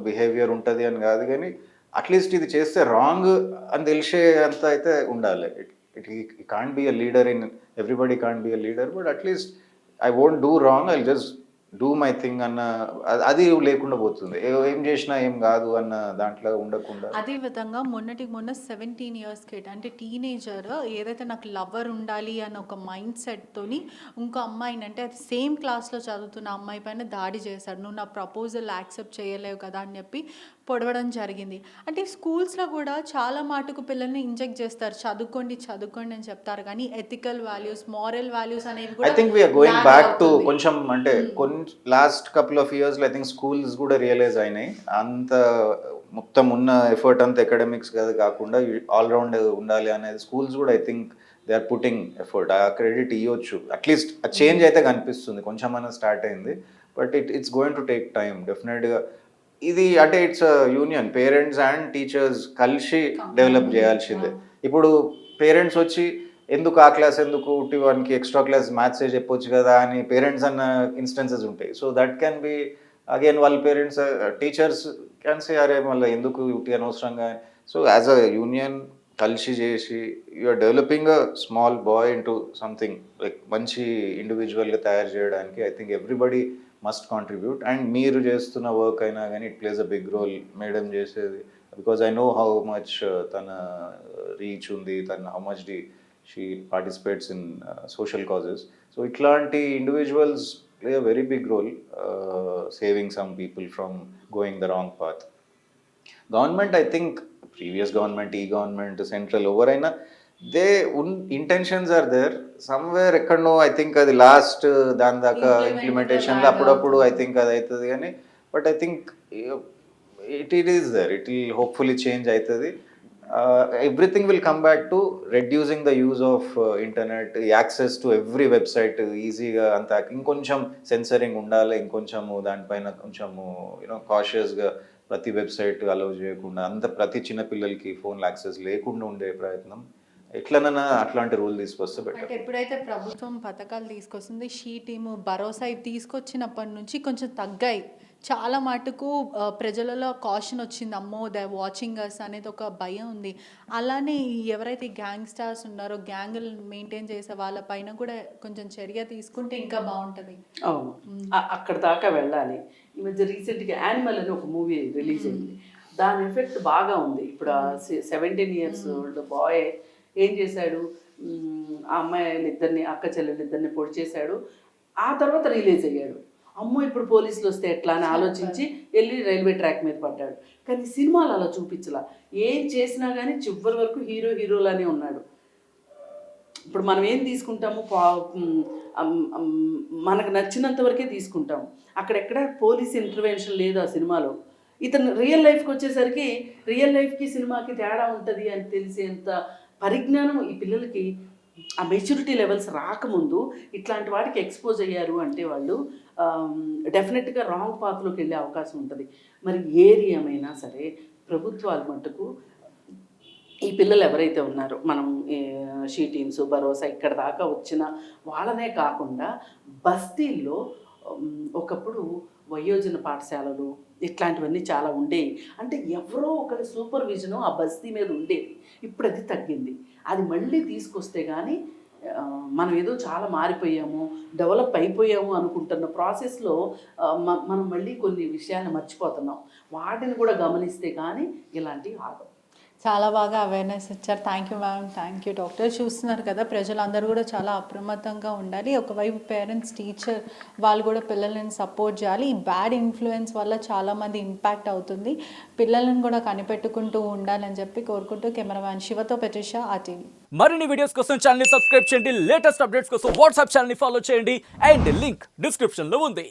బిహేవియర్ ఉంటుంది అని కాదు, కానీ అట్లీస్ట్ ఇది చేస్తే రాంగ్ అని తెలిసే అంత అయితే ఉండాలి. It can't be a leader in everybody, can't be a leader, but at least I won't do wrong, I just do my thing అన్న అది లేకుండా పోతుంది. ఏం చేసినా ఏం కాదు అన్న దాంట్లో ఉండకుండా. అదే విధంగా మొన్నటికి మొన్న 17 years కిడ్ అంటే టీనేజర్ ఏదైతే నాకు లవర్ ఉండాలి అన్న ఒక మైండ్ సెట్తోని ఇంకో అమ్మాయిని, అంటే అది సేమ్ క్లాస్లో చదువుతున్న అమ్మాయి పైన దాడి చేశాడు. నువ్వు నా ప్రపోజల్ యాక్సెప్ట్ చేయలేవు కదా అని చెప్పి పొడవడం జరిగింది. అంటే స్కూల్స్లో కూడా చాలా మాటకు పిల్లల్ని ఇంజెక్ట్ చేస్తారు, చదువుకోండి చదువుకోండి అని చెప్తారు, కానీ ఎథికల్ వాల్యూస్, మారల్ వాల్యూస్ అనేవి కూడా I think we are going back to కొంచెం అంటే లాస్ట్ కపుల్ ఆఫ్ ఇయర్స్లో ఐ థింక్ స్కూల్స్ కూడా రియలైజ్ అయినాయి అంత మొత్తం ఉన్న ఎఫర్ట్ అంతా అకాడమిక్స్ కాకుండా ఆల్రౌండ్ ఉండాలి అనేది స్కూల్స్ కూడా I think they are putting effort. ఆ క్రెడిట్ ఇవ్వచ్చు, అట్లీస్ట్ ఆ చేంజ్ అయితే కనిపిస్తుంది, కొంచెం అన్న స్టార్ట్ అయింది. But it's going to take time డెఫినెట్గా. ఇది అంటే it's union, parents and teachers కలిసి డెవలప్ చేయాల్సిందే. ఇప్పుడు పేరెంట్స్ వచ్చి ఎందుకు ఆ క్లాస్ ఎందుకు వానికి ఎక్స్ట్రా క్లాస్ మ్యాథ్సే చెప్పొచ్చు కదా అని పేరెంట్స్ అన్న ఇన్స్టెన్సెస్ ఉంటాయి. So that can be again వాళ్ళ పేరెంట్స్ టీచర్స్ క్యాన్ సే అరే మళ్ళీ ఎందుకు ఉట్టి అనవసరంగా. సో యాజ్ అ యూనియన్ కలిసి చేసి you're developing a small boy into something like మంచి ఇండివిజువల్గా తయారు చేయడానికి I think everybody must contribute. And మీరు చేస్తున్న వర్క్ అయినా కానీ it plays a big role madam చేసేది, because I know how much తన రీచ్ ఉంది, how much she participates in social causes. So ఇట్లాంటి individuals play a very big role saving some people from going the wrong path. Government I think previous government, ఈ government, central ఎవరైనా they intentions are there somewhere ఎక్కడనో. I think అది last దాని దాకా ఇంప్లిమెంటేషన్లో అప్పుడప్పుడు I think అది అవుతుంది కానీ, but I think it is there, it will hopefully change అవుతుంది. Everything will come back to reducing the use of internet, access to every website ఈజీగా. అంత ఇంకొంచెం సెన్సరింగ్ ఉండాలి, ఇంకొంచెము దానిపైన కొంచెము యూనో కాషియస్గా ప్రతి వెబ్సైట్ అలౌ చేయకుండా, ప్రతి చిన్న పిల్లలకి ఫోన్ యాక్సెస్ లేకుండా ఉండే ప్రయత్నం ఎట్లనైనా అట్లాంటి రూల్ తీసుకొస్తే బెటర్. అంటే ఎప్పుడైతే ప్రభుత్వం పథకాలు తీసుకొస్తుంది, షీ టీము భరోసా ఇవి తీసుకొచ్చినప్పటి నుంచి కొంచెం తగ్గాయి చాలా మటుకు. ప్రజలలో కాషన్ వచ్చింది, అమ్మో దే వాచింగ్ అస్ అనేది ఒక భయం ఉంది. అలానే ఎవరైతే గ్యాంగ్స్టర్స్ ఉన్నారో, గ్యాంగులు మెయింటైన్ చేసే వాళ్ళపైన కూడా కొంచెం చర్య తీసుకుంటే ఇంకా బాగుంటుంది. అవును, అక్కడ దాకా వెళ్ళాలి. ఈ మధ్య రీసెంట్గా యానిమల్ అని ఒక మూవీ రిలీజ్ అయింది, దాని ఎఫెక్ట్ బాగా ఉంది. ఇప్పుడు 17 years ఓల్డ్ బాయ్ ఏం చేశాడు, ఆ అమ్మాయిలిద్దరిని, అక్క చెల్లెలిద్దరిని పొడి చేశాడు. ఆ తర్వాత రిలీజ్ అయ్యాడు. అమ్మో ఇప్పుడు పోలీసులు వస్తే ఎట్లా అని ఆలోచించి వెళ్ళి రైల్వే ట్రాక్ మీద పడ్డాడు. కానీ సినిమాలు అలా చూపించలా, ఏం చేసినా కానీ చివరి వరకు హీరోలానే ఉన్నాడు. ఇప్పుడు మనం ఏం తీసుకుంటాము, మనకు నచ్చినంత వరకే తీసుకుంటాము. అక్కడెక్కడ పోలీస్ ఇంటర్వెన్షన్ లేదు ఆ సినిమాలో. ఇతను రియల్ లైఫ్కి వచ్చేసరికి రియల్ లైఫ్కి సినిమాకి తేడా ఉంటుంది అని తెలిసేంత పరిజ్ఞానం ఈ పిల్లలకి, ఆ మెచ్యూరిటీ లెవెల్స్ రాకముందు ఇట్లాంటి వాటికి ఎక్స్పోజ్ అయ్యారు అంటే వాళ్ళు డెఫినెట్గా రాంగ్ పాత్లోకి వెళ్ళే అవకాశం ఉంటుంది. మరి ఏమైనా సరే ప్రభుత్వాలు మట్టుకు ఈ పిల్లలు ఎవరైతే ఉన్నారో, మనం షీ టీమ్స్, భరోసా ఇక్కడ దాకా వచ్చిన వాళ్ళనే కాకుండా బస్తీల్లో ఒకప్పుడు వయోజన పాఠశాలలు ఇట్లాంటివన్నీ చాలా ఉండేవి. అంటే ఎవరో ఒకరి సూపర్విజను ఆ బస్తీ మీద ఉండేది. ఇప్పుడు అది తగ్గింది. అది మళ్ళీ తీసుకొస్తే కానీ మనం ఏదో చాలా మారిపోయాము, డెవలప్ అయిపోయాము అనుకుంటున్న ప్రాసెస్లో మనం మళ్ళీ కొన్ని విషయాన్ని మర్చిపోతున్నాం. వాటిని కూడా గమనిస్తే కానీ ఇలాంటివి ఆగవు. చాలా బాగా అవేర్నెస్ ఇచ్చారు. Thank you ma'am, thank you doctor. చూస్తున్నారు కదా, ప్రజలందరూ కూడా చాలా అప్రమత్తంగా ఉండాలి. ఒకవైపు పేరెంట్స్, టీచర్ వాళ్ళు కూడా పిల్లలను సపోర్ట్ చేయాలి. ఈ బ్యాడ్ ఇన్ఫ్లుయెన్స్ వల్ల చాలామంది ఇంపాక్ట్ అవుతుంది. పిల్లలను కూడా కనిపెట్టుకుంటూ ఉండాలని చెప్పి కోరుకుంటూ కెమెరామ్యాన్ శివతో పెట్రిషా, RTV. మరిన్ని వీడియోస్ కోసం ఛానల్ ని సబ్స్క్రైబ్ చేయండి, లేటెస్ట్ అప్డేట్స్ కోసం వాట్సాప్ ఛానల్ ని ఫాలో చేయండి, అండ్ లింక్ డిస్క్రిప్షన్ లో ఉంది.